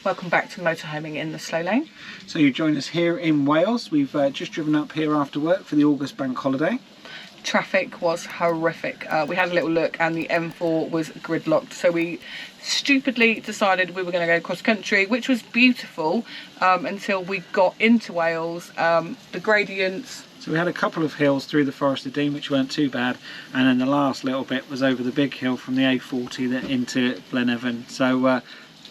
Welcome back to Motorhoming in the Slow Lane. So you join us here in Wales. We've just driven up here after work for the August bank holiday. Traffic was horrific. We had a little look and the M4 was gridlocked, so we stupidly decided we were going to go cross country, which was beautiful until we got into Wales. The gradients. So we had a couple of hills through the Forest of Dean which weren't too bad, and then the last little bit was over the big hill from the A40 into Blaenavon. So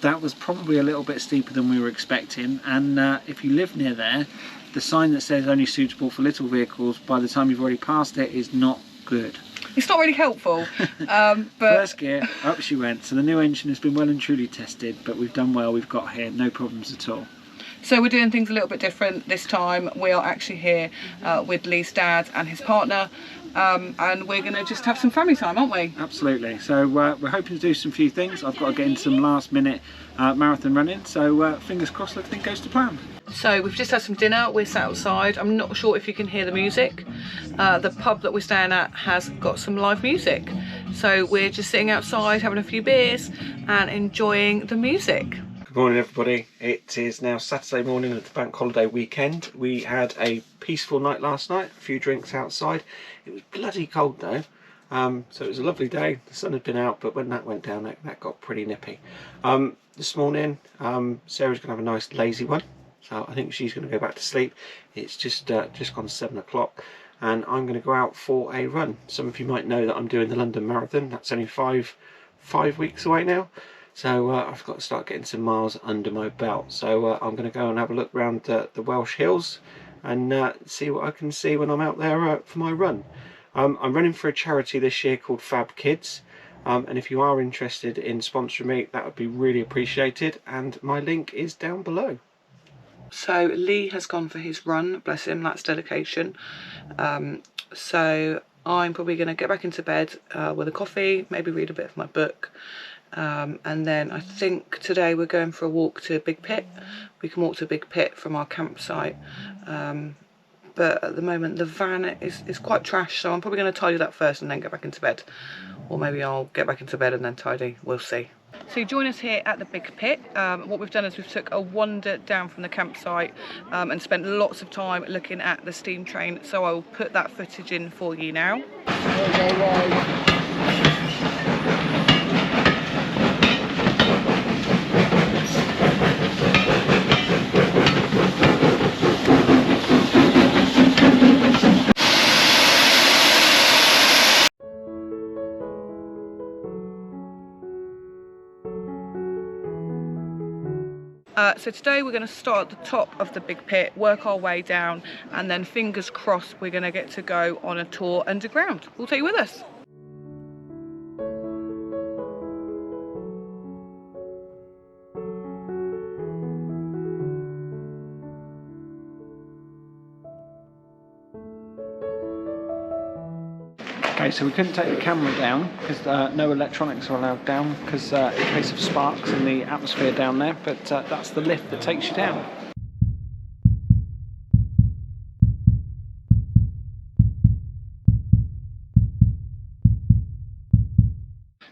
that was probably a little bit steeper than we were expecting, and if you live near there, the sign that says only suitable for little vehicles, by the time you've already passed it, is not good. It's not really helpful. But first gear, up she went. So the new engine has been well and truly tested, but we've done well, we've got here, no problems at all. So we're doing things a little bit different this time. We are actually here with Lee's dad and his partner, and we're going to just have some family time, aren't we? Absolutely. So we're hoping to do some few things. I've got to get into some last minute marathon running, so fingers crossed everything goes to plan. So we've just had some dinner, we're sat outside. I'm not sure if you can hear the music. The pub that we're staying at has got some live music. So we're just sitting outside having a few beers and enjoying the music. Good morning everybody. It is now Saturday morning of the bank holiday weekend. We had a peaceful night last night, a few drinks outside. It was bloody cold though, so it was a lovely day. The sun had been out, but when that went down that got pretty nippy. This morning Sarah's going to have a nice lazy one, so I think she's going to go back to sleep. It's just gone 7 o'clock and I'm going to go out for a run. Some of you might know that I'm doing the London Marathon. That's only five weeks away now. So I've got to start getting some miles under my belt. So I'm going to go and have a look around the Welsh hills and see what I can see when I'm out there for my run. I'm running for a charity this year called Fab Kids. And if you are interested in sponsoring me, that would be really appreciated. And my link is down below. So Lee has gone for his run, bless him, that's dedication. So I'm probably going to get back into bed with a coffee, maybe read a bit of my book. And then I think today we're going for a walk to Big Pit. We can walk to Big Pit from our campsite, but at the moment the van is quite trash, so I'm probably going to tidy that first and then get back into bed, or maybe I'll get back into bed and then tidy, we'll see. So you join us here at the Big Pit. What we've done is we've took a wander down from the campsite and spent lots of time looking at the steam train, so I will put that footage in for you now. So today we're going to start at the top of the Big Pit, work our way down, and then fingers crossed we're going to get to go on a tour underground. We'll take you with us. Okay, so we couldn't take the camera down because no electronics are allowed down because in case of sparks in the atmosphere down there, but that's the lift that takes you down.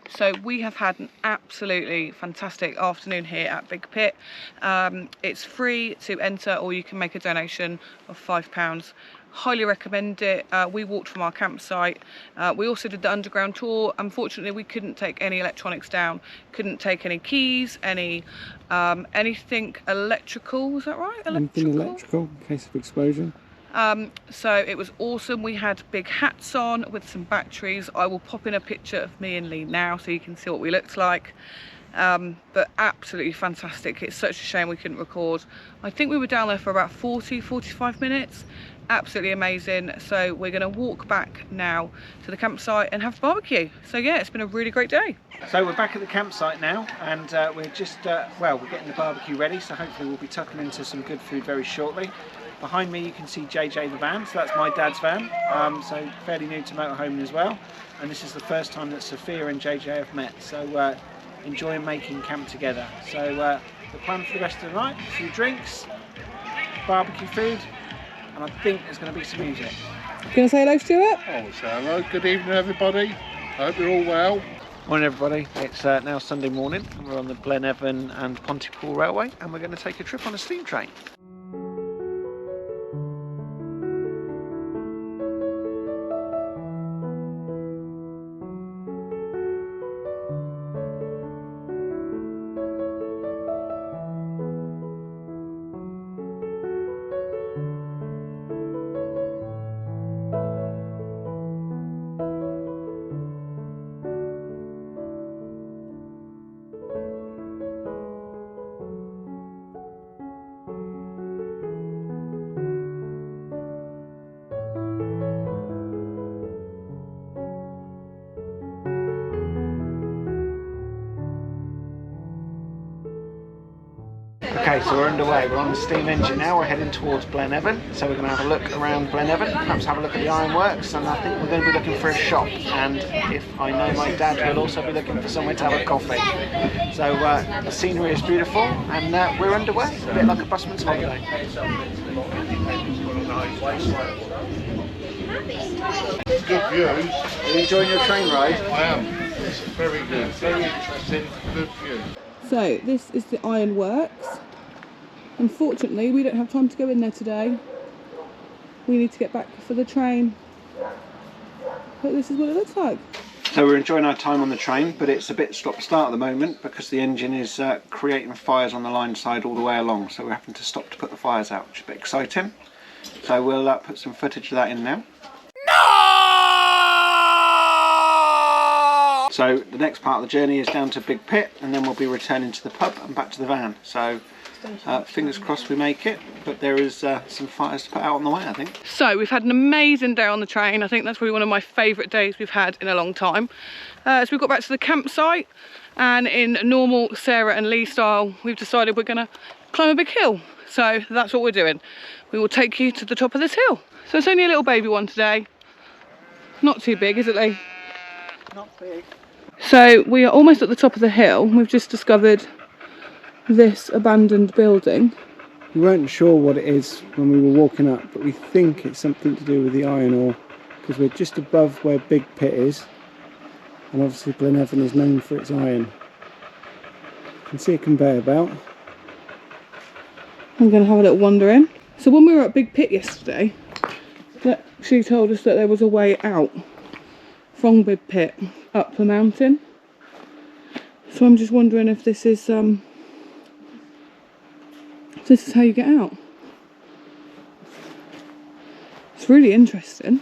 So we have had an absolutely fantastic afternoon here at Big Pit. It's free to enter, or you can make a donation of £5. Highly recommend it. We walked from our campsite. We also did the underground tour. Unfortunately, we couldn't take any electronics down, couldn't take any keys, anything electrical, was that right? Anything electrical in case of explosion. So it was awesome. We had big hats on with some batteries. I will pop in a picture of me and Lee now so you can see what we looked like. But absolutely fantastic. It's such a shame we couldn't record. I think we were down there for about 45 minutes. Absolutely amazing. So we're going to walk back now to the campsite and have barbecue. So yeah, it's been a really great day. So we're back at the campsite now, and we're just we're getting the barbecue ready, so hopefully we'll be tucking into some good food very shortly. Behind me you can see JJ the van, so that's my dad's van, so fairly new to motorhoming as well, and this is the first time that Sofia and JJ have met, so enjoying making camp together. So the plan for the rest of the night, a few drinks, barbecue food, and I think there's going to be some music. Gonna say hello, Stuart? Oh, say hello. Good evening, everybody. I hope you're all well. Morning everybody, it's now Sunday morning and we're on the Blaenavon and Pontypool Railway and we're going to take a trip on a steam train. Okay, so we're underway. We're on the steam engine now. We're heading towards Blaenavon. So we're going to have a look around Blaenavon, perhaps have a look at the ironworks, and I think we're going to be looking for a shop. And if I know my dad, we'll also be looking for somewhere to have a coffee. So the scenery is beautiful, and we're underway. A bit like a busman's holiday. Good views. Are you enjoying your train ride? I am. It's very good. Very interesting. Good view. So this is the ironworks. Unfortunately, we don't have time to go in there today. We need to get back for the train. But this is what it looks like. So we're enjoying our time on the train, but it's a bit stop-start at the moment because the engine is creating fires on the line side all the way along. So we're having to stop to put the fires out, which is a bit exciting. So we'll put some footage of that in now. So the next part of the journey is down to Big Pit, and then we'll be returning to the pub and back to the van. So fingers crossed we make it, but there is some fires to put out on the way, I think. So we've had an amazing day on the train. I think that's probably one of my favourite days we've had in a long time. So we got back to the campsite, and in normal Sarah and Lee style, we've decided we're going to climb a big hill. So that's what we're doing. We will take you to the top of this hill. So it's only a little baby one today. Not too big, is it, Lee? Not big. So we are almost at the top of the hill. We've just discovered this abandoned building. We weren't sure what it is when we were walking up, but we think it's something to do with the iron ore, because we're just above where Big Pit is, and obviously Blaenavon is known for its iron. You can see a conveyor belt. I'm going to have a little wander in. So when we were at Big Pit yesterday, she told us that there was a way out from Big Pit up the mountain. So I'm just wondering if this is how you get out. It's really interesting.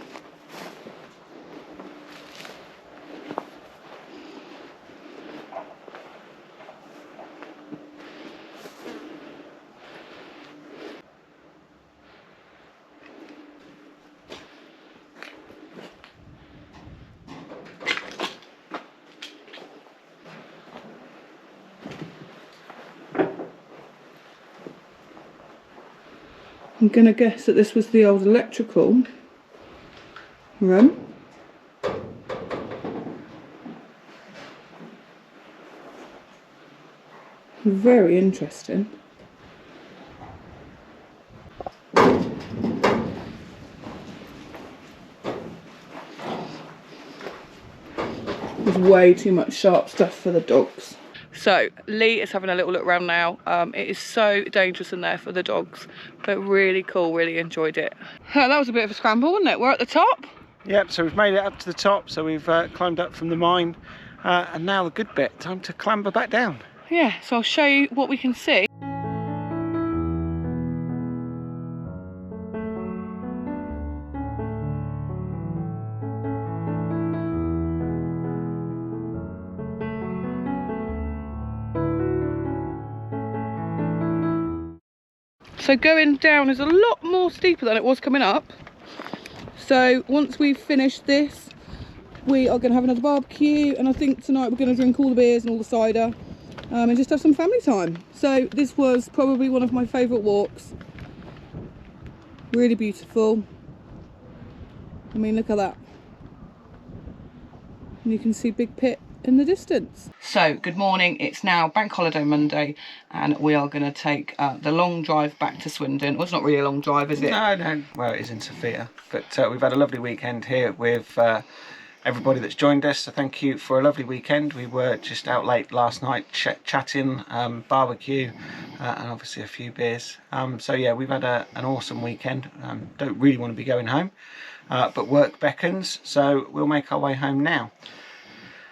I'm gonna guess that this was the old electrical room. Very interesting. There's way too much sharp stuff for the dogs. So Lee is having a little look around now. It is so dangerous in there for the dogs, but really cool, really enjoyed it. That was a bit of a scramble, wasn't it? We're at the top. Yep, so we've made it up to the top, so we've climbed up from the mine, and now the good bit, time to clamber back down. Yeah, so I'll show you what we can see. So going down is a lot more steeper than it was coming up. So once we've finished this, we are going to have another barbecue, and I think tonight we're going to drink all the beers and all the cider, and just have some family time. So this was probably one of my favourite walks. Really beautiful. I mean, look at that. And you can see Big Pit in the distance. So good morning, it's now Bank Holiday Monday, and we are going to take the long drive back to Swindon. Well, it's not really a long drive, is it? No, well, it is in Sofia, but we've had a lovely weekend here with everybody that's joined us. So thank you for a lovely weekend. We were just out late last night chatting, barbecue, and obviously a few beers. So yeah, we've had an awesome weekend. Don't really want to be going home, but work beckons, so we'll make our way home now.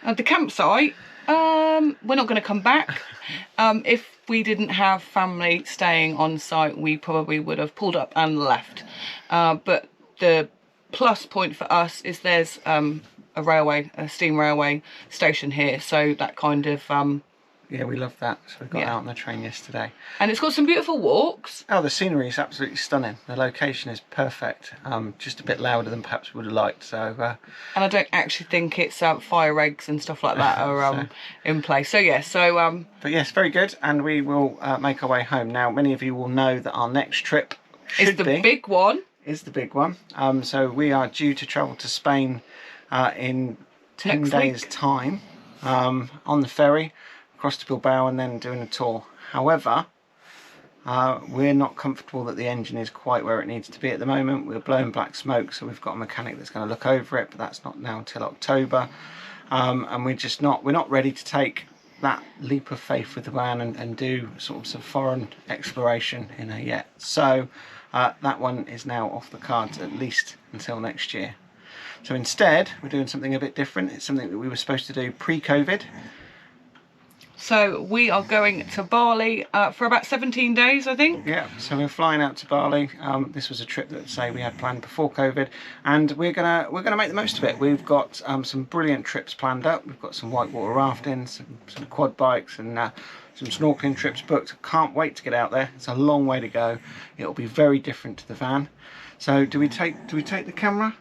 The campsite, we're not going to come back. If we didn't have family staying on site, we probably would have pulled up and left. But the plus point for us is there's a steam railway station here, so that kind of yeah, we love that. So we got out on the train yesterday, and it's got some beautiful walks. Oh, the scenery is absolutely stunning. The location is perfect. Just a bit louder than perhaps we would have liked. So and I don't actually think it's fire eggs and stuff like that are in place. So yeah, so but yes, very good. And we will make our way home now. Many of you will know that our next trip is the big one. Is the big one. So we are due to travel to Spain in 10 days' time on the ferry across to Bilbao and then doing a tour. However, we're not comfortable that the engine is quite where it needs to be at the moment. We're blowing black smoke, so we've got a mechanic that's going to look over it, but that's not now until October. And we're not ready to take that leap of faith with the van and do sort of some foreign exploration in it yet. So that one is now off the cards at least until next year. So instead, we're doing something a bit different. It's something that we were supposed to do pre-COVID. So we are going to Bali for about 17 days, I think. Yeah, so we're flying out to Bali. This was a trip that, say, we had planned before COVID, and we're gonna make the most of it. We've got some brilliant trips planned up. We've got some whitewater rafting, some quad bikes, and some snorkeling trips booked. Can't wait to get out there. It's a long way to go. It'll be very different to the van. So do we take the camera?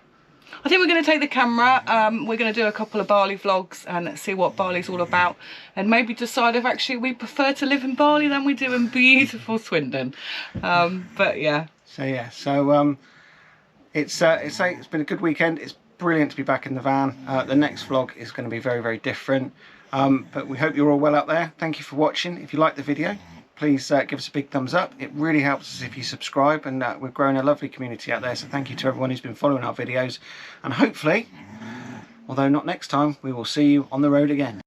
I think we're going to take the camera. We're going to do a couple of Bali vlogs and see what Bali's all about, and maybe decide if actually we prefer to live in Bali than we do in beautiful Swindon. But yeah. So yeah, it's been a good weekend. It's brilliant to be back in the van. The next vlog is going to be very, very different. But we hope you're all well out there. Thank you for watching. If you like the video, please give us a big thumbs up. It really helps us if you subscribe, and we're growing a lovely community out there, so thank you to everyone who's been following our videos, and hopefully, although not next time, we will see you on the road again.